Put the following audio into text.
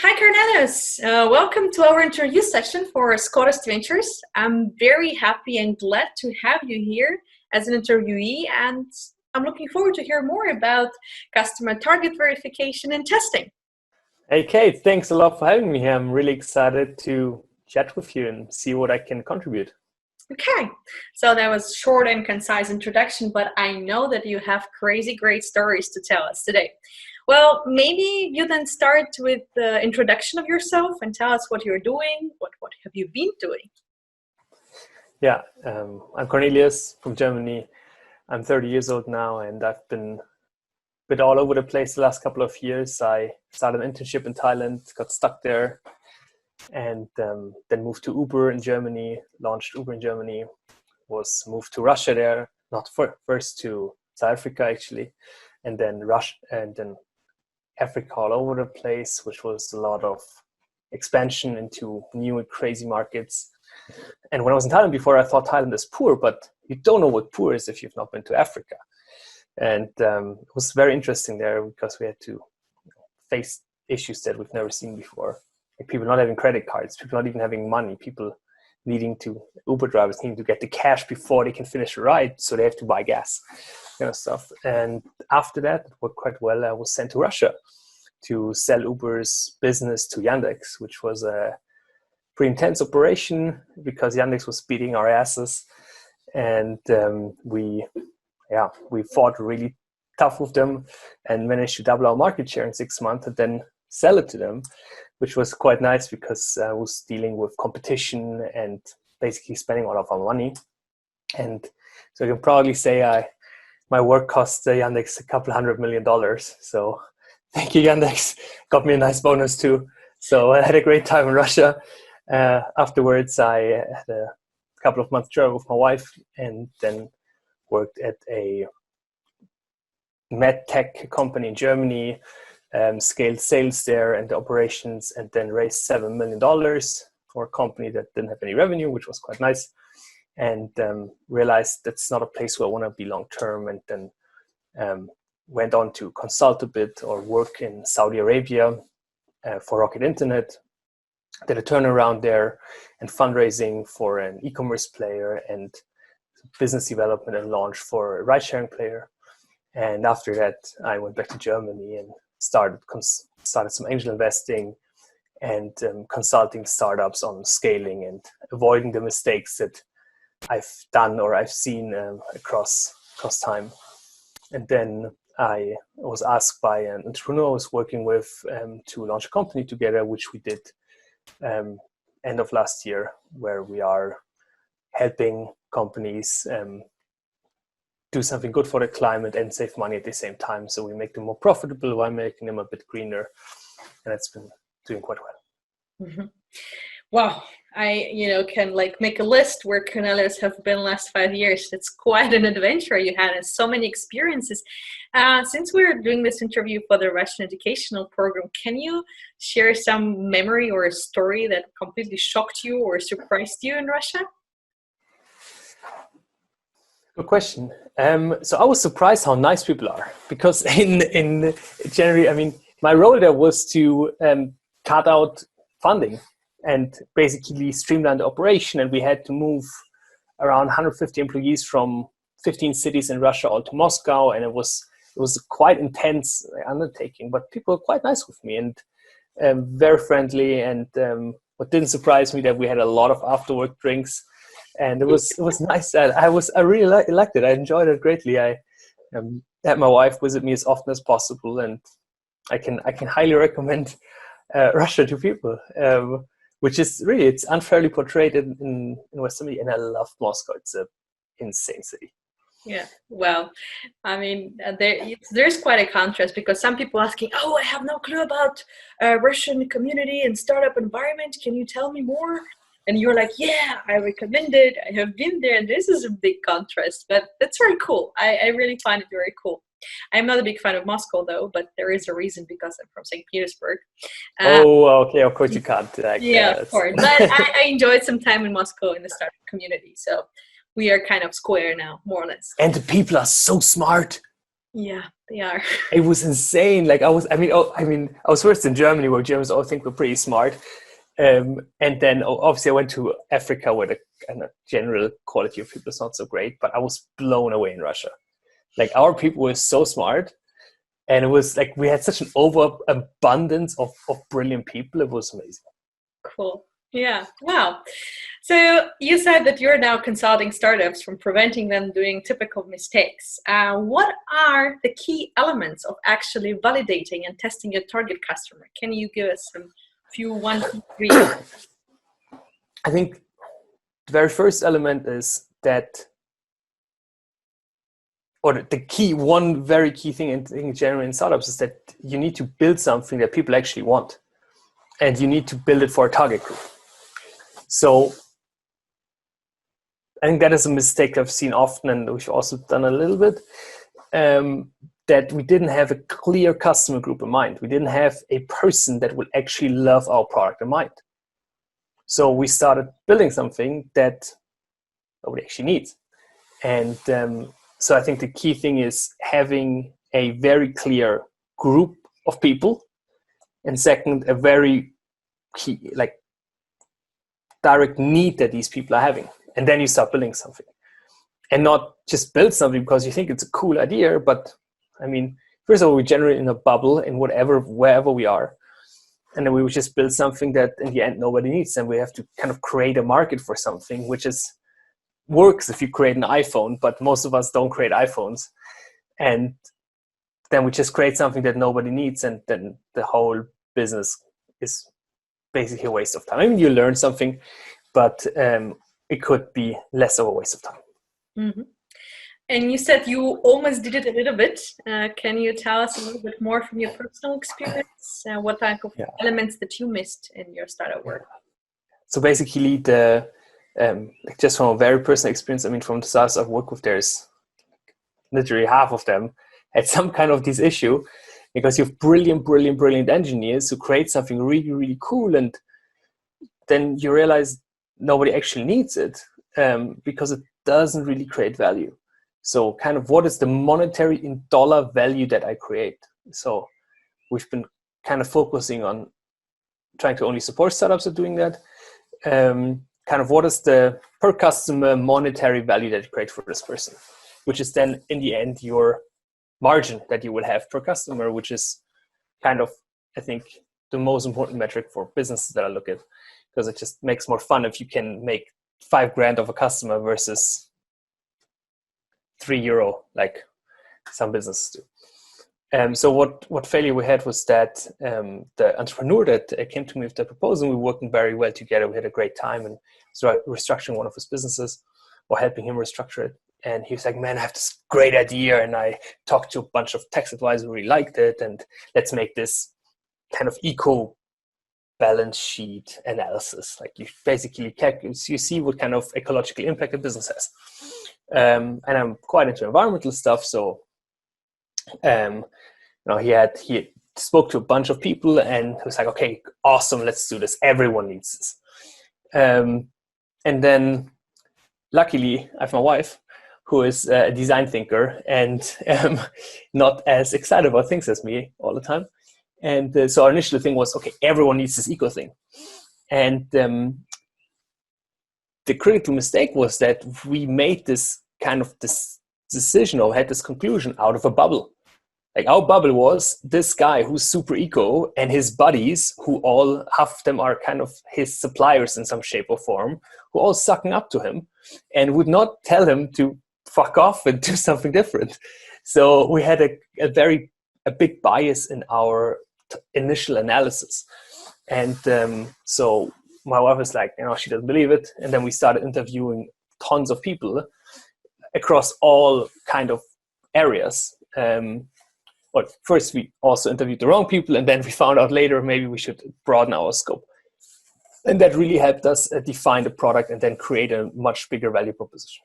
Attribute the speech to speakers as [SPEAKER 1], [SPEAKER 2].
[SPEAKER 1] Hi, Cornelius. Welcome to our interview session for Scottish Ventures. I'm very happy and glad to have you here as an interviewee, and I'm looking forward to hear more about customer target verification and testing.
[SPEAKER 2] Hey, Kate, thanks a lot for having me here. I'm really excited to chat with you and see what I can contribute.
[SPEAKER 1] Okay, so that was short and concise introduction, but I know that you have crazy great stories to tell us today. Well, maybe you then start with the introduction of yourself and tell us what you're doing. What have you been doing?
[SPEAKER 2] Yeah, I'm Cornelius from Germany. I'm 30 years old now, and I've been a bit all over the place the last couple of years. I started an internship in Thailand, got stuck there, and then moved to Uber in Germany, launched Uber in Germany, was moved to Russia there, not first to South Africa actually, and then Russia, and then Africa all over the place, which was a lot of expansion into new and crazy markets. And when I was in Thailand before, I thought Thailand is poor, but you don't know what poor is if you've not been to Africa. And it was very interesting there because we had to face issues that we've never seen before. Like people not having credit cards, people not even having money, people Uber drivers needing to get the cash before they can finish a ride, so they have to buy gas, kind of stuff. And after that, it worked quite well. I was sent to Russia to sell Uber's business to Yandex, which was a pretty intense operation because Yandex was beating our asses. And we fought really tough with them and managed to double our market share in 6 months and then sell it to them, which was quite nice because I was dealing with competition and basically spending all of our money. And so I can proudly say my work cost Yandex a couple $100 million. So thank you, Yandex. Got me a nice bonus too. So I had a great time in Russia. Afterwards, I had a couple of months travel with my wife and then worked at a med tech company in Germany, scaled sales there and the operations, and then raised $7 million for a company that didn't have any revenue, which was quite nice. And realized that's not a place where I want to be long term, and then went on to consult a bit or work in Saudi Arabia for Rocket Internet. Did a turnaround there and fundraising for an e-commerce player and business development and launch for a ride-sharing player. And after that, I went back to Germany and started some angel investing and consulting startups on scaling and avoiding the mistakes that I've done or I've seen across time. And then I was asked by an entrepreneur I was working with to launch a company together, which we did end of last year, where we are helping companies do something good for the climate and save money at the same time. So we make them more profitable while making them a bit greener, and it's been doing quite well.
[SPEAKER 1] Mm-hmm. Wow, I can make a list where Cornelius have been the last 5 years. That's quite an adventure you had and so many experiences. Since we're doing this interview for the Russian educational program, can you share some memory or a story that completely shocked you or surprised you in Russia?
[SPEAKER 2] Good question. So I was surprised how nice people are, because in January, I mean, my role there was to cut out funding and basically streamline the operation. And we had to move around 150 employees from 15 cities in Russia all to Moscow. And it was a quite intense undertaking, but people were quite nice with me and very friendly. And what didn't surprise me that we had a lot of after-work drinks. And it was nice. I really liked it. I enjoyed it greatly. I had my wife visit me as often as possible, and I can highly recommend Russia to people, which is really, it's unfairly portrayed in Western media. And I love Moscow. It's an insane city.
[SPEAKER 1] Yeah, well, I mean, there's quite a contrast because some people asking, "Oh, I have no clue about Russian community and startup environment. Can you tell me more?" And you're like, "Yeah, I recommend it. I have been there." And this is a big contrast, but that's very cool. I really find it very cool. I'm not a big fan of Moscow though, but there is a reason because I'm from St. Petersburg.
[SPEAKER 2] Okay, of course you can't.
[SPEAKER 1] Yeah, of course. But I enjoyed some time in Moscow in the startup community, so we are kind of square now, more or less.
[SPEAKER 2] And the people are so smart.
[SPEAKER 1] Yeah, they are.
[SPEAKER 2] It was insane. Like I was first in Germany, where Germans all think we're pretty smart. And then obviously I went to Africa, where the kind of general quality of people is not so great, but I was blown away in Russia. Like our people were so smart, and it was like we had such an overabundance of brilliant people. It was amazing.
[SPEAKER 1] Cool. Yeah. Wow. So you said that you're now consulting startups from preventing them doing typical mistakes. What are the key elements of actually validating and testing your target customer? Can you give us some few 1, 2, 3?
[SPEAKER 2] I think the very first element is that, or one very key thing in general in startups is that you need to build something that people actually want, and you need to build it for a target group. So I think that is a mistake I've seen often, and we've also done a little bit, that we didn't have a clear customer group in mind. We didn't have a person that would actually love our product in mind. So we started building something that nobody actually needs. And so I think the key thing is having a very clear group of people, and second, a very key, like, direct need that these people are having. And then you start building something, and not just build something because you think it's a cool idea. But I mean, first of all, we generate in a bubble in wherever we are. And then we would just build something that in the end nobody needs. And we have to kind of create a market for something, which works if you create an iPhone, but most of us don't create iPhones. And then we just create something that nobody needs. And then the whole business is basically a waste of time. I mean, you learn something, but it could be less of a waste of time.
[SPEAKER 1] Mm-hmm. And you said you almost did it a little bit. Can you tell us a little bit more from your personal experience? What type of elements that you missed in your startup work?
[SPEAKER 2] So basically, just from a very personal experience, I mean, from the startups I've worked with, there's literally half of them had some kind of this issue, because you have brilliant engineers who create something really, really cool, and then you realize nobody actually needs it because it doesn't really create value. So kind of what is the monetary in dollar value that I create? So we've been kind of focusing on trying to only support startups that are doing that. Kind of what is the per customer monetary value that you create for this person, which is then in the end your margin that you will have per customer, which is kind of, I think, the most important metric for businesses that I look at, because it just makes more fun if you can make $5,000 of a customer versus €3, like some businesses do. So what failure we had was that the entrepreneur that came to me with the proposal, we were working very well together. We had a great time, and so restructuring one of his businesses, or helping him restructure it. And he was like, man, I have this great idea. And I talked to a bunch of tax advisors who really liked it. And let's make this kind of eco balance sheet analysis. Like you basically you see what kind of ecological impact a business has. And I'm quite into environmental stuff. So, he spoke to a bunch of people, and he was like, okay, awesome. Let's do this. Everyone needs this. And then luckily I have my wife, who is a design thinker and not as excited about things as me all the time. And so our initial thing was, okay, everyone needs this eco thing. And the critical mistake was that we made this kind of this decision, or had this conclusion out of a bubble. Like our bubble was this guy who's super eco, and his buddies, who all, half of them are kind of his suppliers in some shape or form, who are all sucking up to him and would not tell him to fuck off and do something different. So we had a big bias in our initial analysis. And so my wife was like, she doesn't believe it. And then we started interviewing tons of people across all kind of areas. Well, first we also interviewed the wrong people, and then we found out later maybe we should broaden our scope. And that really helped us define the product and then create a much bigger value proposition.